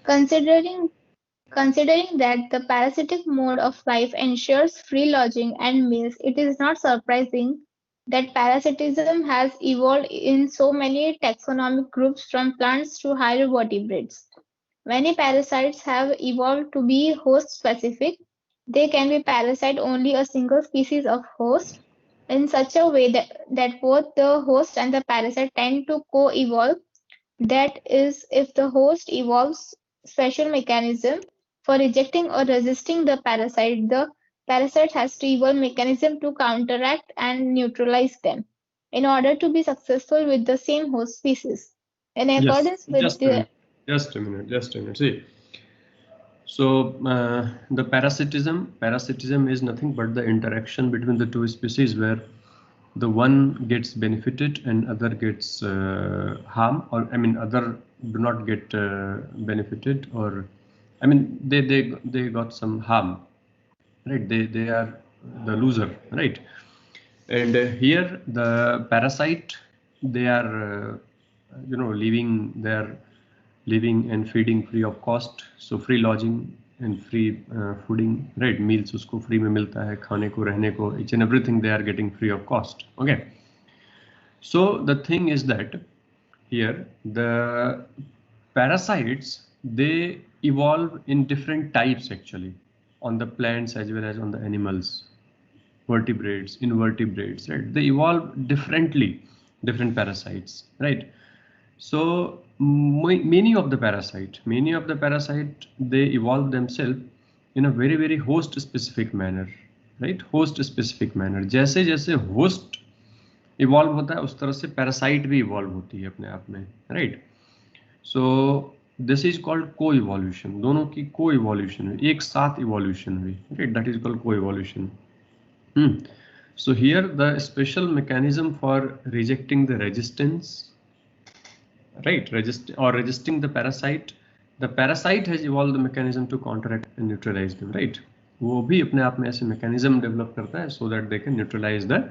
Considering Considering that the parasitic mode of life ensures free lodging and meals, it is not surprising that parasitism has evolved in so many taxonomic groups from plants to higher vertebrates. Many parasites have evolved to be host specific. They can be parasite only a single species of host in such a way that both the host and the parasite tend to co-evolve. That is, if the host evolves special mechanism for rejecting or resisting the parasite has to evolve mechanism to counteract and neutralize them in order to be successful with the same host species. In Yes, accordance with just a minute. Just a minute. See, so the parasitism is nothing but the interaction between the two species where the one gets benefited and other gets harm, or I mean other do not get benefited, or I mean they got some harm, right? They are the loser, right? And here the parasite, they are living and feeding free of cost, so free lodging and free fooding, right? Meals usko free mein milta hai, khane ko rehne ko, each and everything they are getting free of cost. Okay, so the thing is that here the parasites, they evolve in different types actually, on the plants as well as on the animals, vertebrates, invertebrates, right? They evolve differently, different parasites, right? So many of the parasite, they evolve themselves in a very very host specific manner, right? Host specific manner, जैसे जैसे host evolve होता है उस तरह से parasite भी evolve होती है अपने आप में, right? So this is called को इवोल्यूशन, दोनों की को इवोल्यूशन हुई, एक साथ इवोल्यूशन हुई, राइट? दैट इज कॉल्ड को evolution. So here the special mechanism for rejecting the resistance, right, resisting the parasite has evolved the mechanism to counteract and neutralize them, right? वो भी अपने आप में ऐसे mechanism develop करता है so that they can neutralize the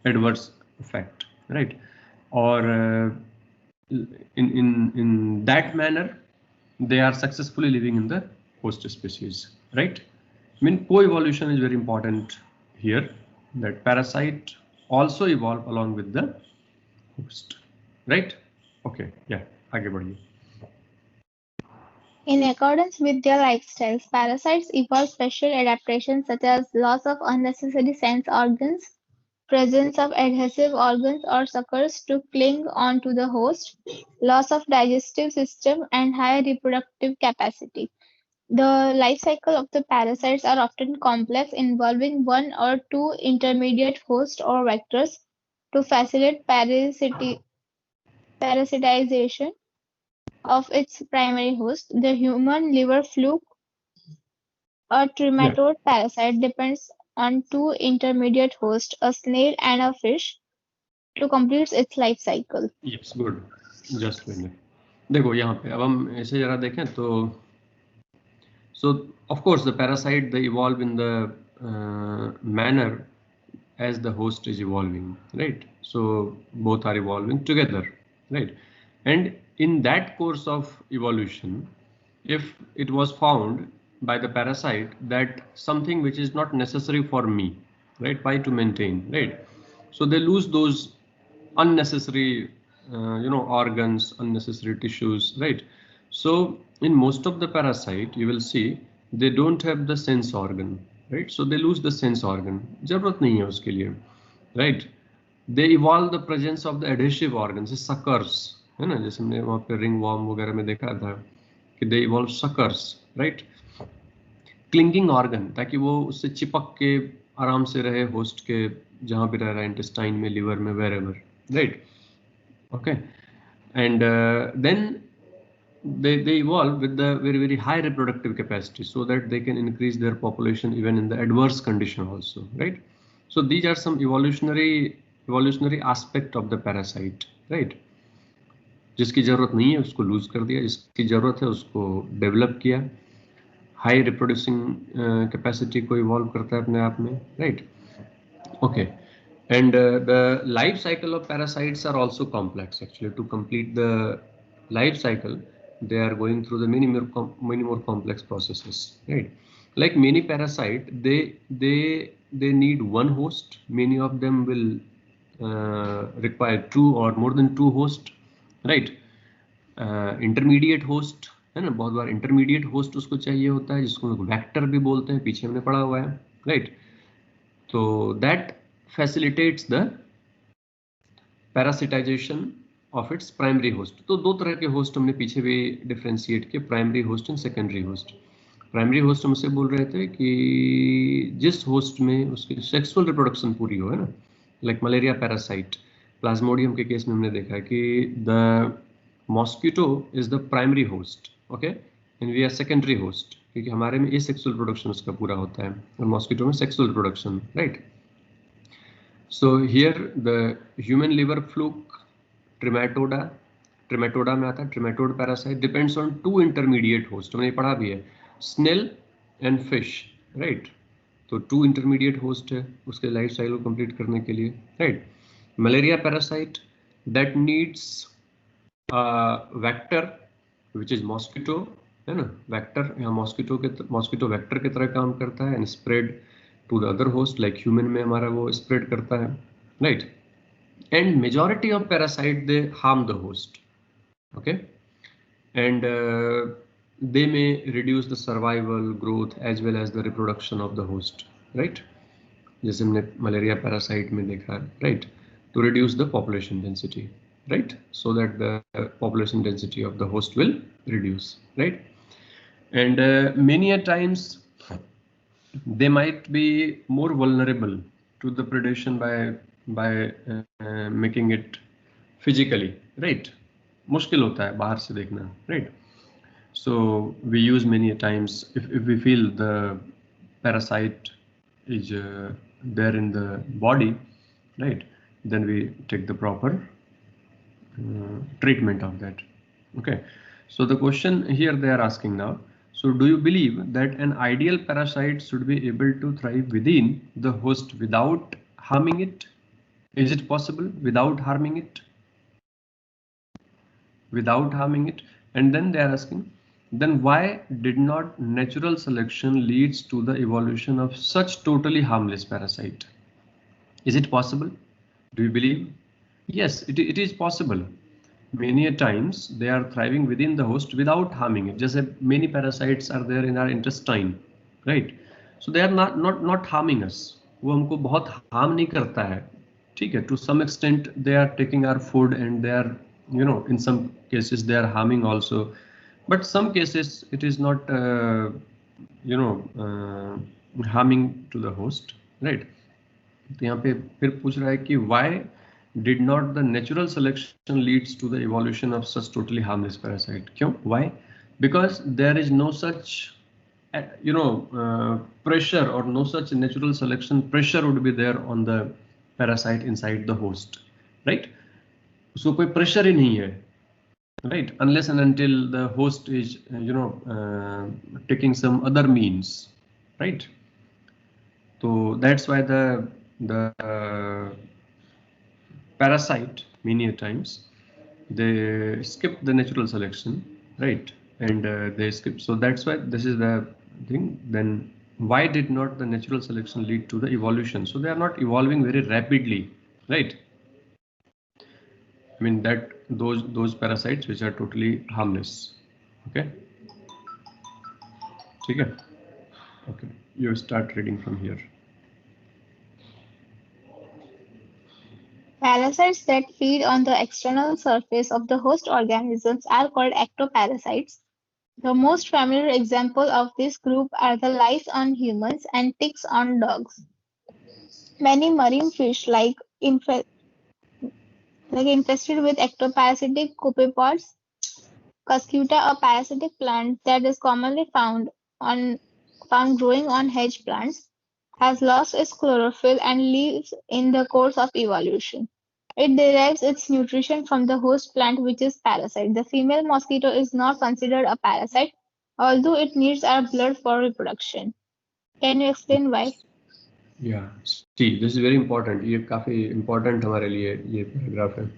adverse effect, right? Or in that manner they are successfully living in the host species, right? I mean co-evolution is very important here, that parasite also evolve along with the host, right? Okay, yeah, आगे बढ़िए. In accordance with their lifestyles, parasites evolve special adaptations such as loss of unnecessary sense organs, presence of adhesive organs or suckers to cling onto the host, loss of digestive system, and higher reproductive capacity. The life cycle of the parasites are often complex, involving one or two intermediate hosts or vectors to facilitate parasitization of its primary host. The human liver fluke, a trematode parasite, depends on two intermediate hosts, a snail and a fish, to complete its life cycle. Yes, good. Just a minute. देखो यहाँ पे अब हम ऐसे जरा देखें तो so of course the parasite, they evolve in the manner as the host is evolving, right? So both are evolving together, right? And in that course of evolution, if it was found by the parasite that something which is not necessary for me, right, by to maintain, right, so they lose those unnecessary organs, unnecessary tissues, right? So in most of the parasite you will see they don't have the sense organ, right? So they lose the sense organ, जरूरत नहीं है उसके लिए, right? They evolve the presence of the adhesive organs, suckers, है ना, जैसे हमने वहाँ पे रिंग वॉर्म वगैरह में देखा था कि they evolve suckers, right? Clinging organ, ताकि वो उससे चिपक के आराम से रहे होस्ट के जहाँ भी रह रहा है, इंटेस्टाइन में, लिवर में, wherever, right? Okay, and then they evolve with the very very high reproductive capacity so that they can increase their population even in the adverse condition also, right? So these are some evolutionary aspect of the parasite, right? जिसकी जरूरत नहीं है उसको loose कर दिया, जिसकी जरूरत है उसको डेवलप किया, हाई रिप्रोड्यूसिंग कैपेसिटी को इवॉल्व करता है अपने आप में, right? Okay. And the life cycle of parasites are also complex actually. To complete the life cycle, they are going through the many more complex processes, right? Like many parasite, they need one host. Many of them will require two or more than two host, right? Intermediate host है ना, बहुत बार intermediate host उसको चाहिए होता है, जिसको vector भी बोलते हैं, पीछे हमने पढ़ा हुआ है, राइट? तो that facilitates the parasitization of its primary host. तो दो तरह के होस्ट हमने पीछे भी डिफ्रेंशिएट किए, primary host and secondary host. Primary host हमसे बोल रहे थे कि जिस होस्ट में उसकी सेक्सुअल रिप्रोडक्शन पूरी हो, है ना, लाइक मलेरिया पैरासाइट, प्लाज्मोडियम के केस में हमने देखा है कि the mosquito is the primary host, okay, and we are secondary host, क्योंकि हमारे में एसेक्सुअल प्रोडक्शन उसका पूरा होता है और मॉस्किटो में sexual production, right? So here the human liver fluke, Trematoda में आता है, trematode parasite depends on two intermediate host. हमने पढ़ा भी है, स्नेल एंड फिश, राइट? तो टू इंटरमीडिएट होस्ट है उसके लाइफ साइकिल को कंप्लीट करने के लिए, right? Malaria parasite that needs vector which is mosquito, है ना, वेक्टर या मॉस्किटो वेक्टर की तरह काम करता है and spread to the other host, like human में हमारा वो spread करता है, right? And majority of parasite they harm the host, okay, and they may reduce the survival, growth as well as the reproduction of the host, right? जैसे हमने malaria parasite में देखा है, right? To reduce the population density, right? So that the population density of the host will reduce, right? And many a times they might be more vulnerable to the predation by making it physically, right? मुश्किल होता है बाहर से देखना, right? So we use many a times if we feel the parasite is there in the body, right? Then we take the proper treatment of that, okay? So the question here they are asking now, so do you believe that an ideal parasite should be able to thrive within the host without harming it? Is it possible without harming it? Without harming it? And then they are asking, then why did not natural selection leads to the evolution of such totally harmless parasite? Is it possible? Do you believe? Yes, it is possible. Many a times they are thriving within the host without harming it. Just many parasites are there in our intestine, right? So they are not harming us. वो हमको बहुत harm नहीं करता है, ठीक है? To some extent they are taking our food and they are, you know, in some cases they are harming also, but some cases it is not, you know, harming to the host, right? तो यहाँ पे फिर पूछ रहा है कि why did not the natural selection leads to the evolution of such totally harmless parasite? क्यों? Why? Because there is no such, you know, pressure or no such natural selection pressure would be there on the parasite inside the host, right? So कोई pressure ही नहीं है, right? Unless and until the host is, you know, taking some other means, right? So that's why the parasite many a times they skip the natural selection, right? And they skip, so that's why this is the thing. Then why did not the natural selection lead to the evolution? So they are not evolving very rapidly, right? I mean that those parasites which are totally harmless, okay? Okay, you start reading from here. Parasites that feed on the external surface of the host organisms are called ectoparasites. The most familiar example of this group are the lice on humans and ticks on dogs. Many marine fish, infested with ectoparasitic copepods, Cuscuta, a parasitic plant that is commonly found growing on hedge plants, has lost its chlorophyll and lives in the course of evolution. It derives its nutrition from the host plant, which is parasite. The female mosquito is not considered a parasite, although it needs our blood for reproduction. Can you explain why? Yeah, see, this is very important. ये काफी important हमारे लिए ये paragraph है.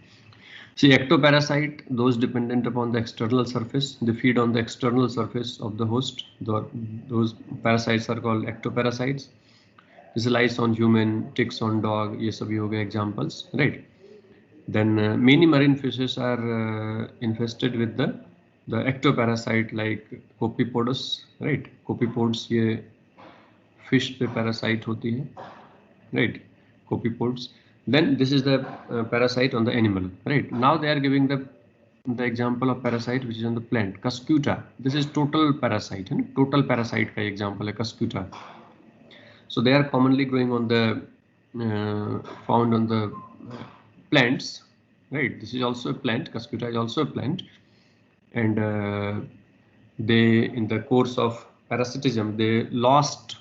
See, ectoparasite, those dependent upon the external surface, they feed on the external surface of the host. Those parasites are called ectoparasites. This lies on human, ticks on dog, ये सभी हो गए examples, right? Then many marine fishes are infested with the ectoparasite like Copepodus, right? Copepods ये fish पे parasite होती है, right? Copepods. Then this is the parasite on the animal, right? Now they are giving the example of parasite which is on the plant, Cuscuta. This is total parasite, है ना? Total parasite का example है Cuscuta. So they are commonly growing on the found on the plants, right? This is also a plant. Cuscuta is also a plant, and they, in the course of parasitism, they lost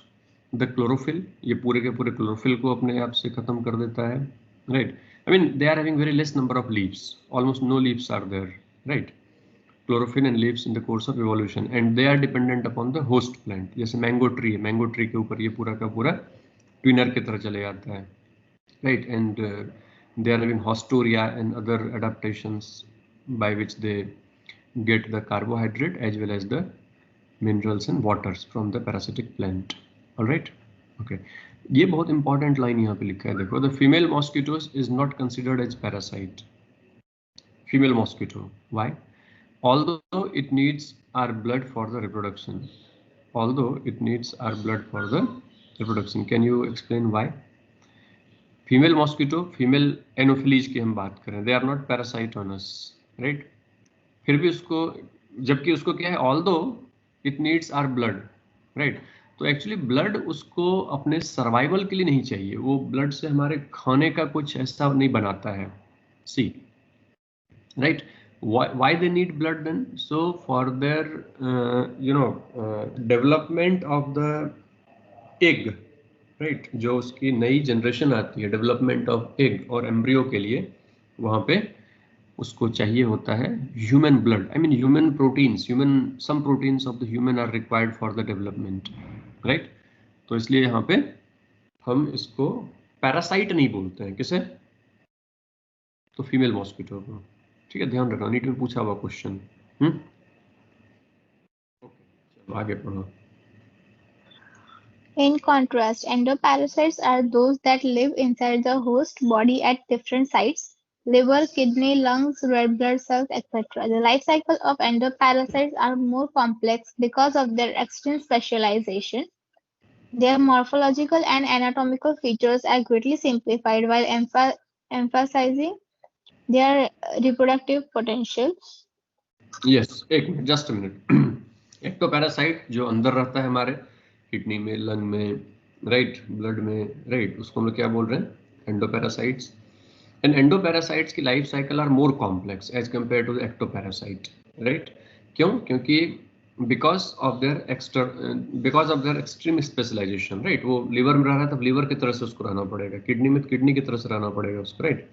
the chlorophyll. ये पूरे के पूरे chlorophyll को अपने आप से खत्म कर देता है, right? I mean, they are having very less number of leaves. Almost no leaves are there, right? Chlorophyll and leaves in the course of evolution, and they are dependent upon the host plant. जैसे mango tree है, mango tree के ऊपर ये पूरा का पूरा ट्विनर की तरह चले जाता है, right? And they are having haustoria and other adaptations by which they get the carbohydrate as well as the minerals and waters from the parasitic plant. All right, okay. ये बहुत important line यहाँ पे लिखा है, देखो, the female mosquitoes is not considered as parasite. Female mosquito, why? Although it needs our blood for the reproduction. Although it needs our blood for the reproduction. Can you explain why? Female mosquito, female anopheles की हम बात करें, they are not parasite on us, right? फिर भी उसको, जबकि उसको क्या है, although it needs our blood, right? तो एक्चुअली ब्लड उसको अपने सर्वाइवल के लिए नहीं चाहिए, वो ब्लड से हमारे खाने का कुछ ऐसा नहीं बनाता है. सी, right? Why they need blood then? So for their development of the egg, right? जो उसकी नई जनरेशन आती है, डेवलपमेंट ऑफ एग और एम्ब्रियो के लिए वहाँ पे उसको चाहिए होता है human blood. I mean human proteins, some proteins of the human are required for the development, right? तो इसलिए यहाँ पे हम इसको पैरासाइट नहीं बोलते हैं. किसे? तो फीमेल मॉस्किटो को. ठीक है, ध्यान रखना, नीट में पूछा हुआ क्वेश्चन. चलो आगे पढ़ो. In contrast, endoparasites are those that live inside the host body at different sites: liver, kidney, lungs, red blood cells, etc. The life cycle of endoparasites are more complex because of their extreme specialization. Their morphological and anatomical features are greatly simplified while emphasizing their reproductive potential. Yes, एक minute, just a minute. Ectoparasite जो अंदर रहता है हमारे kidney में, lung में, right, blood में, right, उसको हम लोग क्या बोल रहे हैं? एंडोपैरासाइट्स. एंड एंडोपैरासाइट्स की life cycle are more complex as compare to the ectoparasite, right? क्यों? क्योंकि because of their extreme specialisation, right? वो लिवर में रह रहा है, तब लिवर की तरह से उसको रहना पड़ेगा, किडनी में किडनी की तरह से रहना पड़ेगा उसको, right?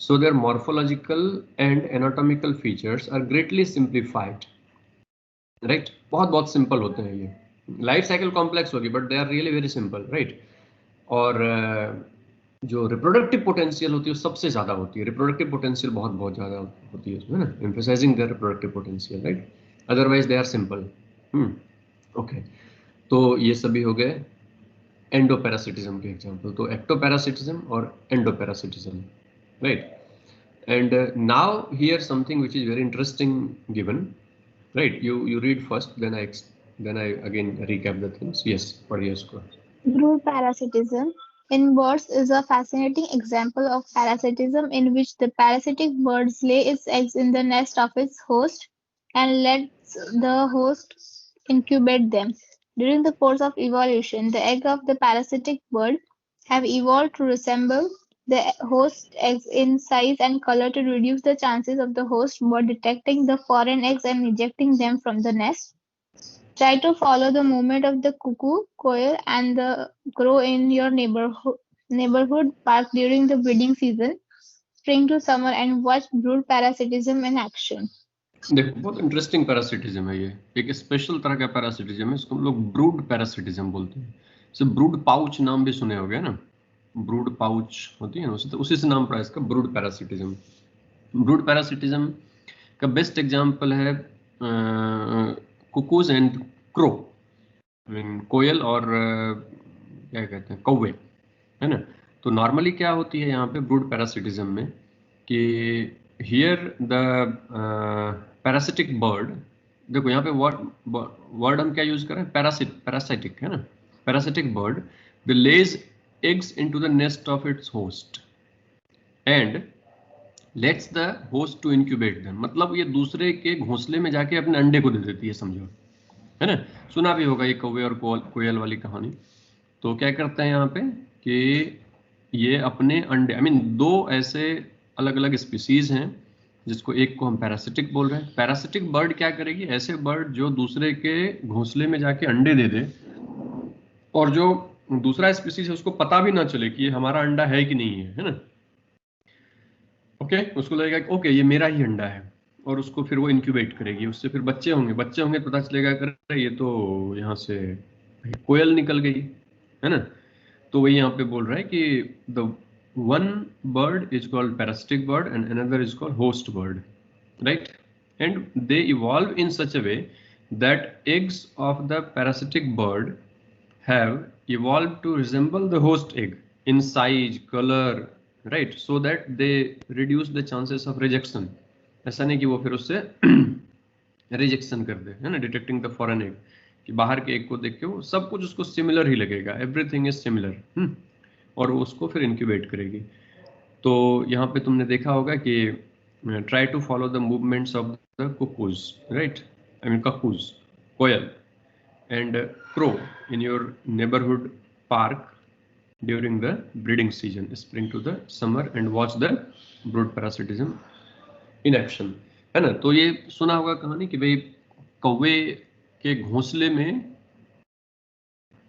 So their morphological and anatomical features are greatly simplified, right? बहुत सिंपल होते हैं ये. लाइफ साइकिल कॉम्प्लेक्स होगी but they are really very simple, right? और जो रिप्रोडक्टिव पोटेंशियल होती है सबसे ज्यादा होती है. रिप्रोडक्टिव पोटेंशियल बहुत ज्यादा होती है उसमें ना, emphasising their reproductive potential, right? Otherwise they are simple. Okay, तो ये सभी हो गए एंडोपैरासिटिज्म के एग्जांपल. तो एक्टोपैरासिटिज्म और एंडोपैरासिटिज्म, right? And now here something which is very interesting given, right? You read first, then I again recap the things. Yes, padhiye usko. Brood parasitism in birds is a fascinating example of parasitism in which the parasitic bird lays its eggs in the nest of its host and lets the host incubate them. During the course of evolution, the egg of the parasitic bird have evolved to resemble the host eggs in size and color to reduce the chances of the host bird detecting the foreign eggs and ejecting them from the nest. Try to follow the movement of the cuckoo, quail, and the crow in your neighborhood park during the breeding season, spring to summer, and watch brood parasitism in action. देखो, बहुत interesting parasitism है ये. एक special तरह का parasitism है, इसको हम लोग ब्रूड पैरासिटिज्म बोलते हैं. जैसे ब्रूड पाउच नाम भी सुने होंगे ना, ब्रूड पाउच होती है ना, उसी से नाम पड़ा इसका, ब्रूड पैरासिटिज्म. ब्रूड पैरासिटिज्म का बेस्ट एग्जांपल है कुकूज एंड क्रो, कोयल और क्या कहते हैं, कौवे, है ना। तो नॉर्मली क्या होती है यहाँ पे ब्रूड पैरासिटिज्म में कि हियर द पैरासिटिक बर्ड, देखो यहाँ पे वर्ड हम क्या यूज कर रहे हैं, पैरासिटिक, है ना। Parasitic bird the lays eggs into the nest of its host and lets the host to incubate them, मतलब ये दूसरे के घोंसले में जाके अपने अंडे को दे देती है, समझो, है ना। सुना भी होगा ये कौवे और कोयल वाली कहानी। तो क्या करते हैं यहाँ पे कि ये अपने अंडे, दो ऐसे अलग अलग स्पीसीज हैं जिसको एक को हम पैरासिटिक बोल रहे हैं। पैरासिटिक बर्ड क्या करेगी, ऐसे बर्ड जो दूसरे के घोंसले में जाके अंडे दे दे और जो दूसरा स्पीसीज है उसको पता भी ना चले कि ये हमारा अंडा है कि नहीं है ना। ओके, उसको लगेगा कि ओके ये मेरा ही अंडा है, और उसको फिर वो इंक्यूबेट करेगी, उससे फिर बच्चे होंगे तो पता चलेगा कर ये तो यहाँ से कोयल निकल गई, है ना। तो वही यहाँ पे बोल रहा है कि the one bird is called parasitic bird and another is called host bird, right. And they evolve in such a way that eggs of the parasitic bird have evolved to resemble the host egg in size, color, right, so that they reduce the chances of rejection. ऐसा नहीं कि वो फिर उससे rejection कर दे, है ना, detecting the foreign egg, कि बाहर के एग को देख के वो सब कुछ उसको सिमिलर ही लगेगा, एवरीथिंग इज सिमिलर, और उसको फिर इंक्यूबेट करेगी। तो यहाँ पे तुमने देखा होगा कि try to follow the movements of the cuckoos, right, cuckoos, कोयल and crow in your neighborhood park during the breeding season, spring to the summer, and watch the brood parasitism in action, है ना। तो ये सुना होगा कहानी कि भाई कौवे के घोंसले में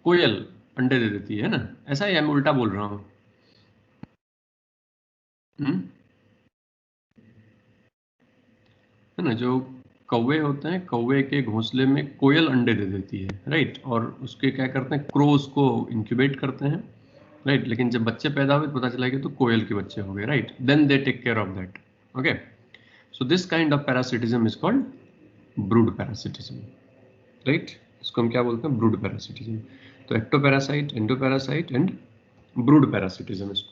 कोयल अंडे दे देती है ना, ऐसा ही मैं उल्टा बोल रहा हूँ। है ना, जो कौवे होते हैं, कौवे के घोंसले में कोयल अंडे दे देती है, राइट, और उसके क्या करते हैं, क्रो उसको इंक्यूबेट करते हैं, राइट। लेकिन जब बच्चे पैदा हुए पता चला कि तो कोयल के बच्चे हो गए, right, then they take care of that. Okay, so this kind of parasitism is called brood parasitism, right. इसको हम क्या बोलते हैं, ब्रूड पैरासिटिज्म। तो ectoparasite, endoparasite and brood parasitism इसको